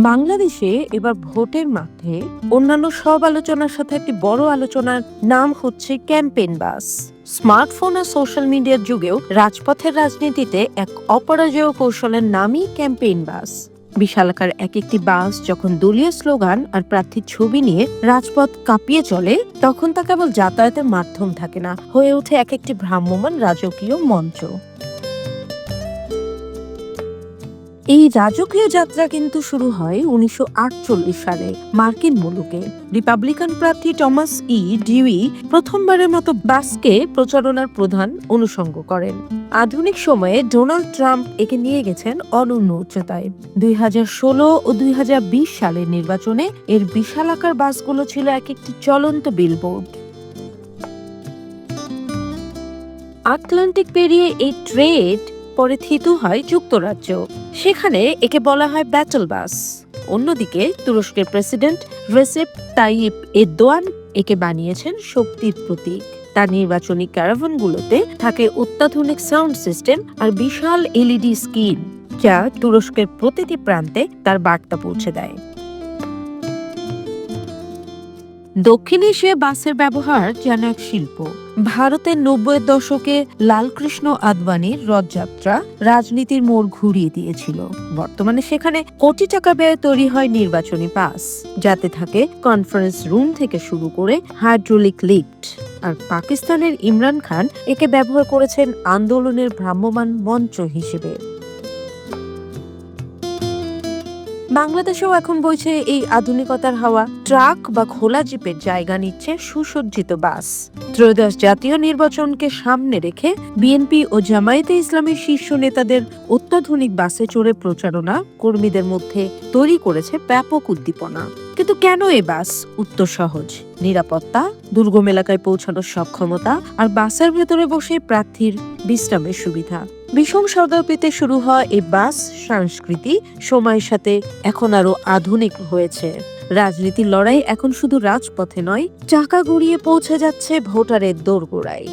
বাংলাদেশে এবার ভোটের মাঠে অন্যান্য সব আলোচনার সাথে একটি বড় আলোচনার নাম হচ্ছে ক্যাম্পেইন বাস। স্মার্টফোন আর সোশ্যাল মিডিয়ার যুগেও রাজপথের রাজনীতিতে এক অপরাজেয় কৌশলের নামই ক্যাম্পেইন বাস। বিশালাকার এক একটি বাস যখন দলীয় স্লোগান আর প্রার্থীর ছবি নিয়ে রাজপথ কাঁপিয়ে চলে, তখন তা কেবল যাতায়াতের মাধ্যম থাকে না, হয়ে ওঠে এক একটি ভ্রাম্যমাণ রাজকীয় মঞ্চ। এই রাজকীয় যাত্রা কিন্তু শুরু হয় 1948 সালে মার্কিন মুলুকে। রিপাবলিকান প্রার্থী টমাস ডিউই প্রথমবারের মতো বাসকে প্রচারণার প্রধান অনুষঙ্গ করেন। আধুনিক সময়ে ডোনাল্ড ট্রাম্প একে নিয়ে গেছেন অনন্য উচ্চতায়। 2016 ও 2020 সালের নির্বাচনে এর বিশালাকার বাসগুলো ছিল এক একটি চলন্ত বিলবোর্ড। আটলান্টিক পেরিয়ে এই ট্রেড পরে থিতু হয় যুক্তরাজ্য, সেখানে একে বলা হয় ব্যাটল বাস। অন্যদিকে তুরস্কের প্রেসিডেন্ট রেসেপ তাইয়িপ এরদোয়ান একে বানিয়েছেন শক্তির প্রতীক। তার নির্বাচনী ক্যারাভানগুলোতে থাকে অত্যাধুনিক সাউন্ড সিস্টেম আর বিশাল এলইডি স্ক্রিন, যা তুরস্কের প্রতিটি প্রান্তে তার বার্তা পৌঁছে দেয়। দক্ষিণ এশিয়ায় বাসের ব্যবহার যেন এক শিল্প। ভারতের 90-এর দশকে লালকৃষ্ণ আদবানির রথযাত্রা রাজনীতির মোড় ঘুরিয়ে দিয়েছিল। বর্তমানে সেখানে কোটি টাকা ব্যয়ে তৈরি হয় নির্বাচনী বাস, যাতে থাকে কনফারেন্স রুম থেকে শুরু করে হাইড্রোলিক লিফট। আর পাকিস্তানের ইমরান খান একে ব্যবহার করেছেন আন্দোলনের ভ্রাম্যমাণ মঞ্চ হিসেবে। বাংলাদেশেও এখন বইছে এই আধুনিকতার হাওয়া। ট্রাক বা খোলা জিপের জায়গা নিচ্ছে সুসজ্জিত বাস। ত্রয়োদশ জাতীয় নির্বাচনকে সামনে রেখে বিএনপি ও জামায়াতে ইসলামের শীর্ষ নেতাদের অত্যাধুনিক বাসে চড়ে প্রচারণা কর্মীদের মধ্যে তৈরি করেছে ব্যাপক উদ্দীপনা। কিন্তু কেন এ বাস? উত্তর সহজ: নিরাপত্তা, দুর্গম এলাকায় পৌঁছানোর সক্ষমতা আর বাসের ভেতরে বসে প্রার্থীর বিশ্রামের সুবিধা। বিষম সদয় পেতে শুরু হয় এই বাস সংস্কৃতি সময়ের সাথে এখন আরো আধুনিক হয়েছে। রাজনীতির লড়াই এখন শুধু রাজপথে নয়, চাকা গড়িয়ে পৌঁছে যাচ্ছে ভোটারের দোরগোড়ায়।